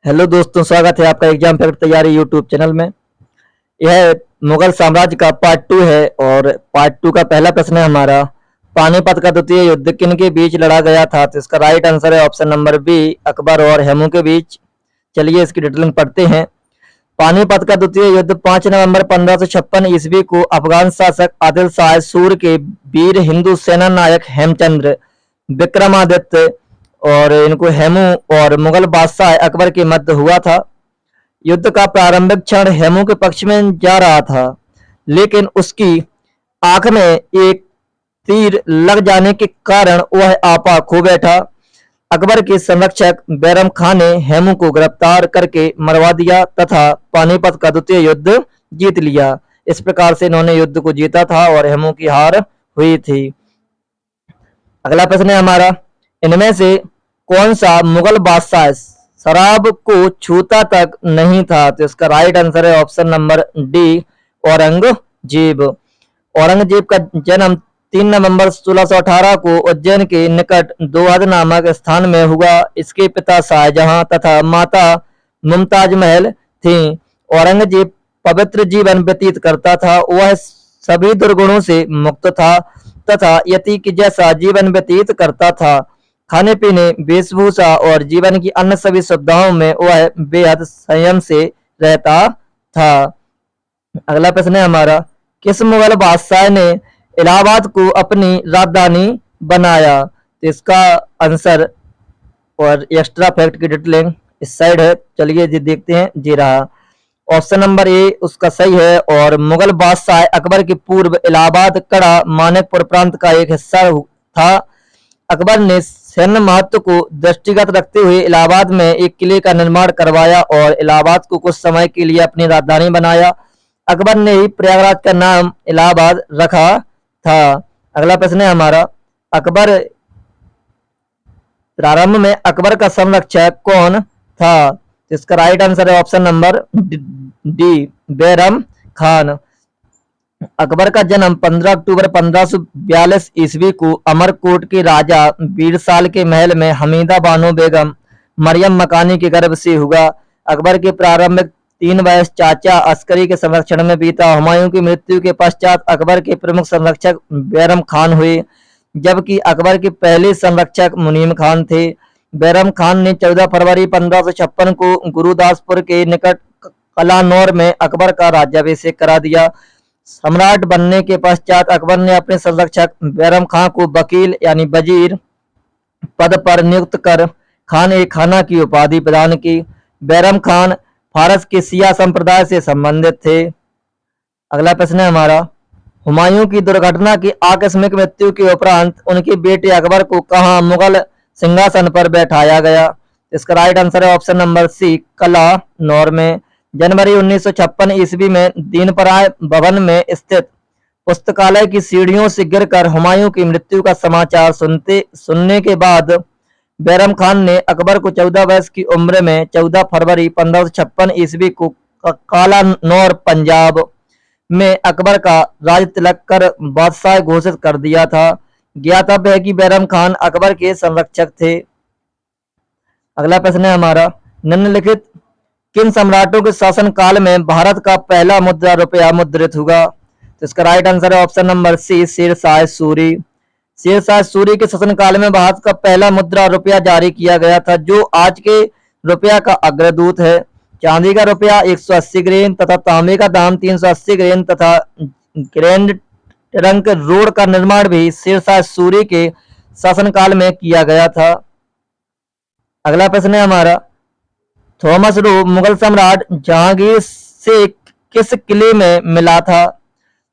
Hello दोस्तों, स्वागत है आपका एग्जाम पेपर तैयारी यूट्यूब चैनल में। यह मुगल साम्राज्य का पार्ट 2 है और पार्ट 2 का पहला प्रश्न है हमारा, पानीपत का द्वितीय युद्ध किन के बीच लड़ा गया था? तो इसका राइट आंसर है ऑप्शन नंबर बी, अकबर और हेमू के बीच। चलिए इसकी डिटेलिंग पढ़ते हैं। पानीपत का द्वितीय युद्ध 5 नवंबर 1556 ईस्वी को अफगान शासक आदिल शाह सूर के वीर हिंदू सेना नायक हेमचंद्र विक्रमादित्य और इनको हेमू और मुगल बादशाह अकबर के मध्य हुआ था। युद्ध का प्रारंभिक क्षण हेमू के पक्ष में जा रहा था, लेकिन उसकी आंख में एक तीर लग जाने के कारण वह आपा खो बैठा। अकबर के संरक्षक बैरम खान ने हेमू को गिरफ्तार करके मरवा दिया तथा पानीपत का द्वितीय युद्ध जीत लिया। इस प्रकार से इन्होंने युद्ध को जीता था और हेमू की हार हुई थी। अगला प्रश्न है हमारा, इनमें से कौन सा मुगल बादशाह शराब को छूता तक नहीं था? तो इसका राइट आंसर है option number D, Aurangzeb. Aurangzeb का जन्म 3 नवंबर 1618 को उज्जैन के निकट दोहद नामक स्थान में हुआ। इसके पिता शाहजहां तथा माता मुमताज महल थीं। औरंगजेब पवित्र जीवन व्यतीत करता था। वह सभी दुर्गुणों से मुक्त था तथा यति के जैसा जीवन व्यतीत करता था। खाने पीने, वेशभूषा और जीवन की अन्य सभी सुविधाओं में वह बेहद संयम से रहता था। अगला प्रश्न है हमारा, किस मुगल बादशाह ने इलाहाबाद को अपनी राजधानी बनाया? तो इसका आंसर और एक्स्ट्रा फैक्ट की डिटेलिंग इस साइड है। चलिए जी देखते हैं। जी रहा ऑप्शन नंबर ए उसका सही है। और मुगल बादशाह अकबर के पूर्व इलाहाबाद कड़ा मानिकपुर प्रांत का एक हिस्सा था। अकबर ने सैन्य महत्व को दृष्टिगत रखते हुए इलाहाबाद में एक किले का निर्माण करवाया और इलाहाबाद को कुछ समय के लिए अपनी राजधानी बनाया। अकबर ने ही प्रयागराज का नाम इलाहाबाद रखा था। अगला प्रश्न है हमारा, अकबर प्रारंभ में अकबर का संरक्षक कौन था? इसका राइट आंसर है option number D, Bairam Khan. Akbar का जन्म 15 अक्टूबर 1542 ईस्वी को अमरकोट के राजा बीरसाल के महल में हमीदा बानो बेगम मरियम मकानी के गर्भ से हुआ। अकबर के प्रारंभिक 3 वर्ष चाचा अस्करी के संरक्षण में बीता। हुमायूं की मृत्यु के पश्चात अकबर के प्रमुख संरक्षक बैरम खान हुए, जबकि अकबर के पहले संरक्षक मुनीम खान थे। बैरम खान ने 14 फरवरी 1556 को गुरुदासपुर के निकट कलानौर में अकबर का राज्याभिषेक करा दिया। सम्राट बनने के पश्चात अकबर ने अपने संरक्षक बैरम खान को वकील यानी वजीर पद पर नियुक्त कर खान ए खाना की उपाधि प्रदान की। बैरम खान फारस के शिया संप्रदाय से संबंधित थे। अगला प्रश्न है हमारा, हुमायूं की दुर्घटना की आकस्मिक मृत्यु के उपरांत उनके बेटे अकबर को कहां मुगल सिंहासन पर बैठाया गया? इसका राइट आंसर है ऑप्शन नंबर सी, कलानौर में। जनवरी 1956 ईस्वी में दीनपराय भवन में स्थित पुस्तकालय की सीढ़ियों से गिरकर हुमायूं की मृत्यु का समाचार सुनने के बाद बैरम खान ने अकबर को 14 वर्ष की उम्र में 14 फरवरी 1556 ईस्वी को कालानौर पंजाब में अकबर का राज तिलक कर बादशाह घोषित कर दिया था। ज्ञातव्य है कि बैरम खान अकबर के संरक्षक थे। अगला प्रश्न है हमारा, निम्नलिखित किन सम्राटों के शासन काल में भारत का पहला मुद्रा रुपया मुद्रित हुआ? तो इसका राइट आंसर है option number C, Sher Shah Suri. Sher Shah Suri के शासन काल में भारत का पहला मुद्रा रुपया जारी किया गया था, जो आज के रुपया का अग्रदूत है। चांदी का रुपया 180 ग्रेन तथा तांबे का दाम 380 ग्रेन तथा ग्रैंड ट्रंक रोड का निर्माण भी शेरशाह सूरी के शासनकाल में किया गया था। अगला प्रश्न है हमारा, थॉमस रो मुगल सम्राट जहांगीर से किस किले में मिला था?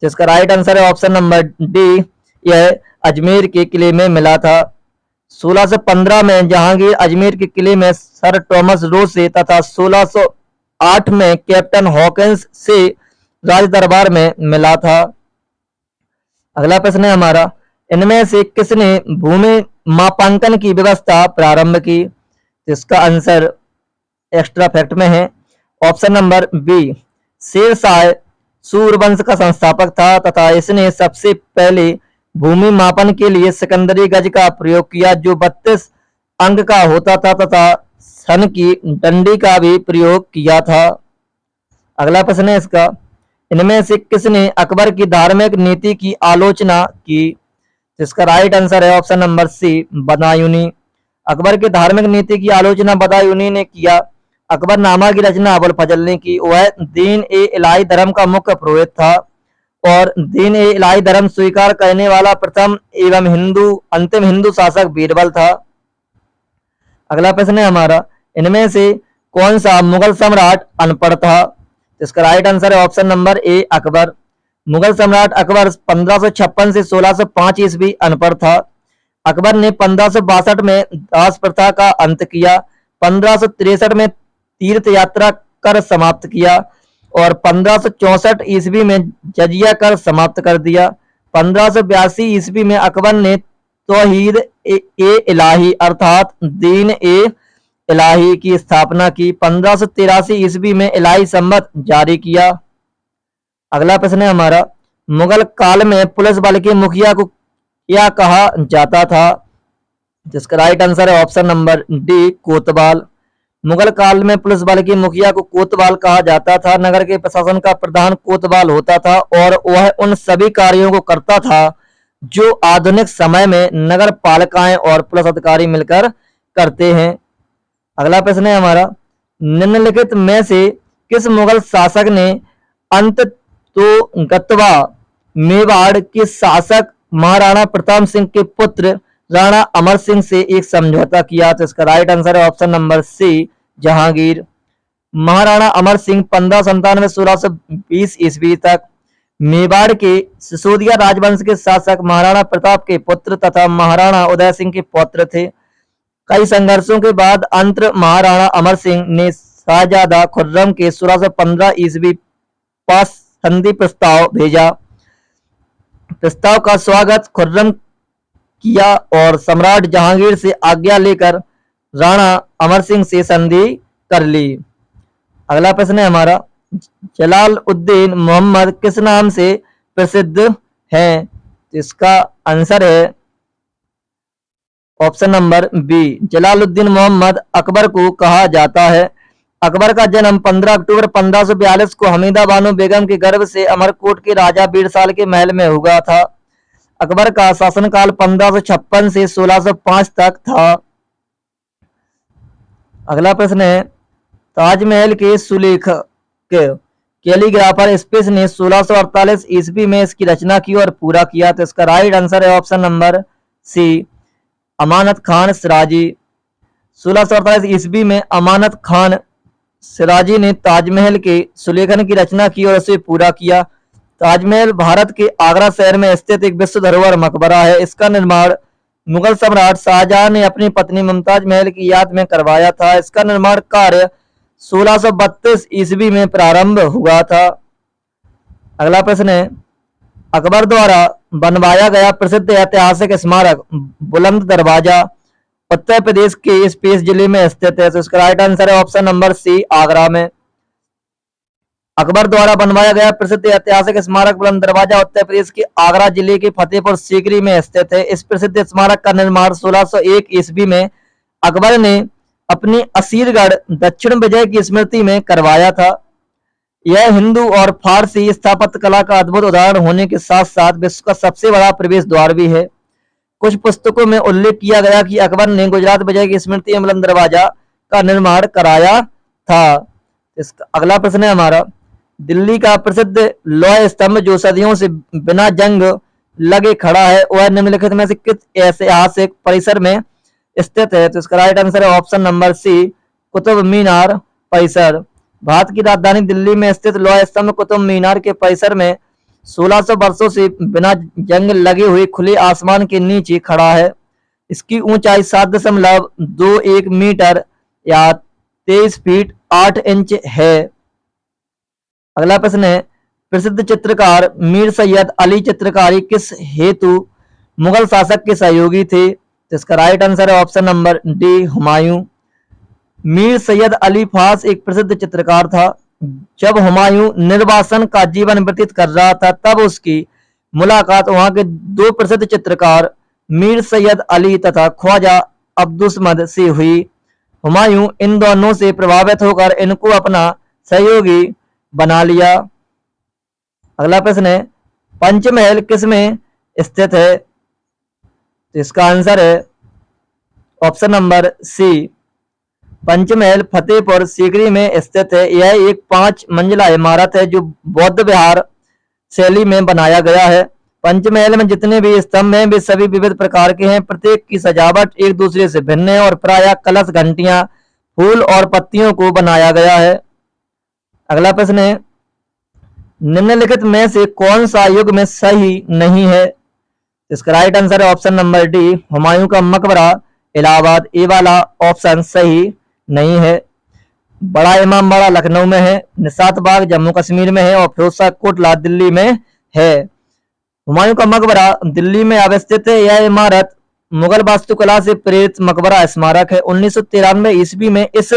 जिसका राइट आंसर है ऑप्शन नंबर डी, यह अजमेर के किले में मिला था। 1615 में जहांगीर अजमेर के किले में सर थॉमस रो से तथा 1608 में कैप्टन हॉकिंस से राज दरबार में मिला था। अगला प्रश्न है हमारा, इनमें से किसने भूमि मापांकन की व्यवस्था प्रारंभ की? इसका आंसर एक्स्ट्रा फैक्ट में है ऑप्शन नंबर बी, शेरशाह सूरवंश का संस्थापक था तथा इसने सबसे पहले भूमि मापन के लिए सिकंदरी गज का प्रयोग किया, जो 32 अंक का होता था तथा सन की डंडी का भी प्रयोग किया था। अगला प्रश्न है इसका, इनमें से किसने अकबर की धार्मिक नीति की आलोचना की? इसका राइट आंसर है option number C, Badayuni. Akbar की धार्मिक नीति की आलोचना बदायूनी ने किया। अकबरनामा की रचना अबुल फजल ने की। वह दीन ए इलाही धर्म का मुख्य पुरोहित था और दीन ए इलाही धर्म स्वीकार करने वाला प्रथम एवं अंतिम हिंदू शासक बीरबल था। अगला प्रश्न है हमारा, इनमें से कौन सा मुगल सम्राट अनपढ़ था? इसका राइट आंसर है option number A, Akbar. Mughal सम्राट अकबर 1556 से 1605 ईस्वी अनपढ़ था। अकबर ने 1562 में दास प्रथा का अंत किया, 1563 में तीर्थ यात्रा कर समाप्त किया और 1564 ईस्वी में जजिया कर समाप्त कर दिया। 1582 ईस्वी में अकबर ने तौहीद ए इलाही अर्थात दीन ए इलाही की स्थापना की। 1583 ईस्वी में इलाही संवत जारी किया। अगला प्रश्न है हमारा, मुगल काल में पुलिस बल के मुखिया को क्या कहा जाता था? जिसका राइट आंसर है ऑप्शन नंबर डी, कोतवाल। मुगल काल में पुलिस बल के मुखिया को कोतवाल कहा जाता था। नगर के प्रशासन का प्रधान कोतवाल होता था और वह उन सभी कार्यों को करता था जो आधुनिक समय में नगर पालिकाएं और पुलिस अधिकारी मिलकर करते हैं। अगला प्रश्न है हमारा, निम्नलिखित में से किस मुगल शासक ने अंत तो गतवा मेवाड़ के शासक महाराणा प्रताप सिंह के पुत्र राणा अमर सिंह से एक समझौता किया? तो इसका राइट आंसर है option number C, Jahangir. Maharana Amar Singh 1597-1620 ईस्वी तक मेवाड़ के सिसोदिया राजवंश के शासक महाराणा प्रताप के पुत्र तथा महाराणा उदय सिंह के पौत्र थे। कई संघर्षों के बाद अंत महाराणा अमर सिंह ने शाहजादा खुर्रम के 1615 ईस्वी पास संधि प्रस्ताव भेजा। प्रस्ताव का स्वागत खुर्रम किया और सम्राट जहांगीर से आज्ञा लेकर राणा अमर सिंह से संधि कर ली। अगला प्रश्न है हमारा, जलालुद्दीन मोहम्मद किस नाम से प्रसिद्ध हैं? इसका आंसर है option number B, Jalaluddin Mohammad Akbar को कहा जाता है। अकबर का जन्म 15 अक्टूबर 1542 को हमीदा बानो बेगम के गर्भ से अमरकोट के राजा बीरसाल के महल में हुआ था। अकबर का शासनकाल 1556 से 1605 तक था। अगला प्रश्न है, ताजमहल के सुलेखक कैलीग्राफर स्पेस ने 1648 ईस्वी में इसकी रचना की और पूरा किया। तो इसका राइट आंसर है ऑप्शन नंबर सी, अमानत खान सिराजी। 1648 ईस्वी में अमानत खान सिराजी ने ताजमहल के सुलेखन की रचना की और उसे पूरा किया। ताजमहल भारत के आगरा शहर में स्थित एक विश्व धरोहर मकबरा है। इसका निर्माण मुगल सम्राट शाहजहां ने अपनी पत्नी मुमताज महल की याद में करवाया था। इसका निर्माण कार्य 1632 ईस्वी में प्रारंभ हुआ था। अगला प्रश्न है, अकबर द्वारा बनवाया गया प्रसिद्ध ऐतिहासिक स्मारक बुलंद दरवाजा उत्तर प्रदेश के स्पेस जिले में स्थित है। तो इसका राइट आंसर है ऑप्शन नंबर सी, आगरा में। अकबर द्वारा बनवाया गया प्रसिद्ध ऐतिहासिक स्मारक बुलंद दरवाजा उत्तर प्रदेश के आगरा जिले के फतेहपुर सीकरी में स्थित है। इस प्रसिद्ध स्मारक का निर्माण 1601 ईस्वी में अकबर ने अपनी असीरगढ़ दक्षिण विजय की स्मृति में करवाया था। यह हिंदू और फारसी स्थापत्य कला का अद्भुत उदाहरण होने के साथ साथ विश्व का सबसे बड़ा प्रवेश द्वार भी है। कुछ पुस्तकों में उल्लेख किया गया कि अकबर ने गुजरात विजय की स्मृति में बुलंद दरवाजा का निर्माण कराया था। इसका अगला प्रश्न है हमारा, दिल्ली का प्रसिद्ध लौह स्तंभ जो सदियों से बिना जंग लगे खड़ा है वह निम्नलिखित में से किस ऐतिहासिक परिसर में स्थित है? तो इसका राइट आंसर है ऑप्शन नंबर सी, कुतुब मीनार परिसर। भारत की राजधानी दिल्ली में स्थित लौह स्तंभ कुतुब मीनार के परिसर में 1600 वर्षों से बिना जंग लगे हुए खुले आसमान के नीचे खड़ा है। इसकी ऊंचाई 7.21 मीटर या 23 फीट 8 इंच है। अगला प्रश्न है, प्रसिद्ध चित्रकार मीर सैयद अली चित्रकारी किस हेतु मुगल शासक के सहयोगी थे? तो इसका राइट आंसर है option number D, Humayun. Mir Syed Ali फास एक प्रसिद्ध चित्रकार था। जब हुमायूं निर्वासन का जीवन व्यतीत कर रहा था तब उसकी मुलाकात वहां के दो प्रसिद्ध चित्रकार मीर सैयद अली तथा ख्वाजा अब्दुस्मद से हुई। हुमायूं इन दोनों से प्रभावित होकर इनको अपना सहयोगी बना लिया। अगला प्रश्न है, पंचमहल किस में स्थित है? तो इसका आंसर है option number C, Panch Mahal Fatehpur Sikri में स्थित है। यह एक 5 मंजिला इमारत है जो बौद्ध विहार शैली में बनाया गया है। पंचमहल में जितने भी स्तंभ हैं वे सभी विविध प्रकार के हैं। प्रत्येक की सजावट एक दूसरे से भिन्न है और प्रायः कलश, घंटियां, फूल और पत्तियों को बनाया गया है। अगला प्रश्न है, निम्नलिखित में से कौन सा युग में सही नहीं है? इसका राइट आंसर है ऑप्शन नंबर डी, हुमायूं का मकबरा इलाहाबाद। ये वाला ऑप्शन सही नहीं है। बड़ा इमाम बाड़ा लखनऊ में है, निशात बाग जम्मू कश्मीर में है और फिरोजशाह कोटला दिल्ली में है। हुमायूं का मकबरा दिल्ली में अवस्थित है। यह इमारत मुगल वास्तुकला से प्रेरित मकबरा स्मारक है। 1993 ईस्वी में इस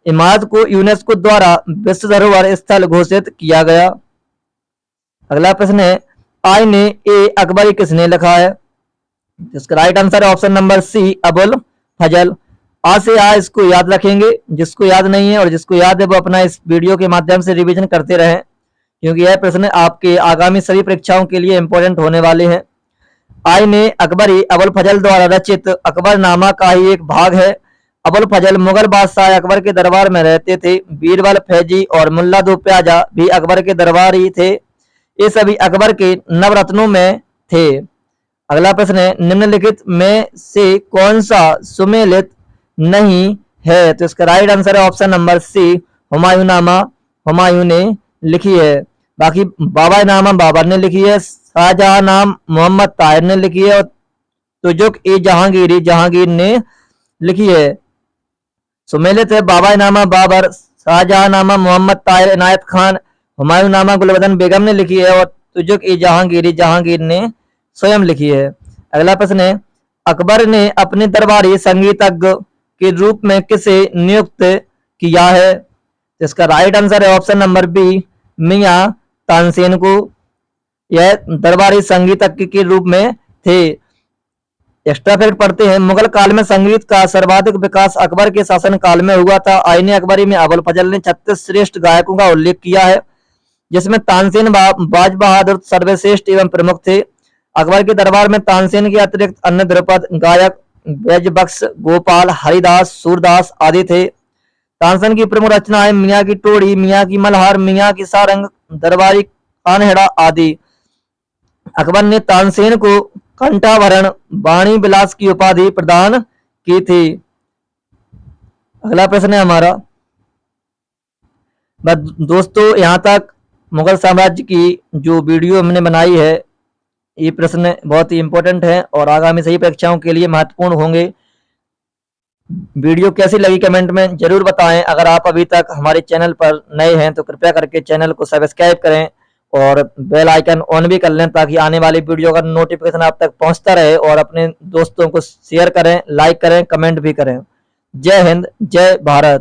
इमारत को यूनेस्को द्वारा विश्व धरोहर स्थल घोषित किया गया। अगला प्रश्न है, आईने ए अकबरी किसने लिखा है? इसका राइट आंसर है ऑप्शन नंबर सी, अबुल फजल। आ से आ इसको याद रखेंगे, जिसको याद नहीं है और जिसको याद है वो अपना इस वीडियो के माध्यम से रिवीजन करते रहें, क्योंकि यह प्रश्न आपके आगामी सभी परीक्षाओं के लिए इंपॉर्टेंट होने वाले हैं। आईने अकबरी अबुल फजल द्वारा रचित अकबरनामा का ही एक भाग है। अबुल फजल मुगल बादशाह अकबर के दरबार में रहते थे। बीरबल, फैजी और मुल्ला दो प्याजा भी अकबर के दरबार ही थे। ये सभी अकबर के नवरत्नों में थे। अगला प्रश्न है, निम्नलिखित में से कौन सा सुमेलित नहीं है? तो इसका राइट आंसर है ऑप्शन नंबर सी, हुमायूंनामा हुमायूं ने लिखी है। बाकी बाबा नामा बाबर ने लिखी है, शाहजहां नाम मोहम्मद ताहिर ने लिखी है और तुजुक ए जहांगीरी जहांगीर ने लिखी है। सुमेलित है बाबा नामा बाबर, शाहजहां नामा मोहम्मद ताहिर इनायत खान, हुमायूं नामा गुलबदन बेगम ने लिखी है और तुजुक ए जहांगीरी जहांगीर ने स्वयं लिखी है। अगला प्रश्न है, अकबर ने अपने दरबारी संगीतज्ञ के रूप में किसे नियुक्त किया है? तो इसका राइट आंसर है ऑप्शन नंबर बी, मियां तानसेन को। यह दरबारी संगीतज्ञ के रूप में थे। एक्स्ट्रा फैक्ट पढ़ते हैं, मुगल काल में संगीत का सर्वाधिक विकास अकबर के शासन काल में हुआ था। आईने अकबरी में अबुल फजल ने 36 श्रेष्ठ गायकों का उल्लेख किया है, जिसमें तानसेन बाज बहादुर सर्वश्रेष्ठ एवं प्रमुख थे। अकबर के दरबार में तानसेन के अतिरिक्त अन्य ध्रुपद गायक बैजबख्श, गोपाल, हरिदास, सूरदास आदि थे। तानसेन की प्रमुख रचनाएं मियां की टोड़ी, मियां की मल्हार, मियां की सारंग, दरबारी कानहेड़ा आदि। अकबर ने तानसेन को कंठाभरण वाणी विलास की उपाधि प्रदान की थी। अगला प्रश्न है हमारा, दोस्तों यहाँ तक मुगल साम्राज्य की जो वीडियो हमने बनाई है, ये प्रश्न बहुत ही इंपॉर्टेंट है और आगामी सही परीक्षाओं के लिए महत्वपूर्ण होंगे। वीडियो कैसी लगी कमेंट में जरूर बताएं। अगर आप अभी तक हमारे चैनल पर नए हैं तो कृपया करके चैनल को सब्सक्राइब करें और बेल आइकन ऑन भी कर लें, ताकि आने वाली वीडियो का नोटिफिकेशन आप तक पहुंचता रहे। और अपने दोस्तों को शेयर करें, लाइक करें, कमेंट भी करें। जय हिंद, जय भारत।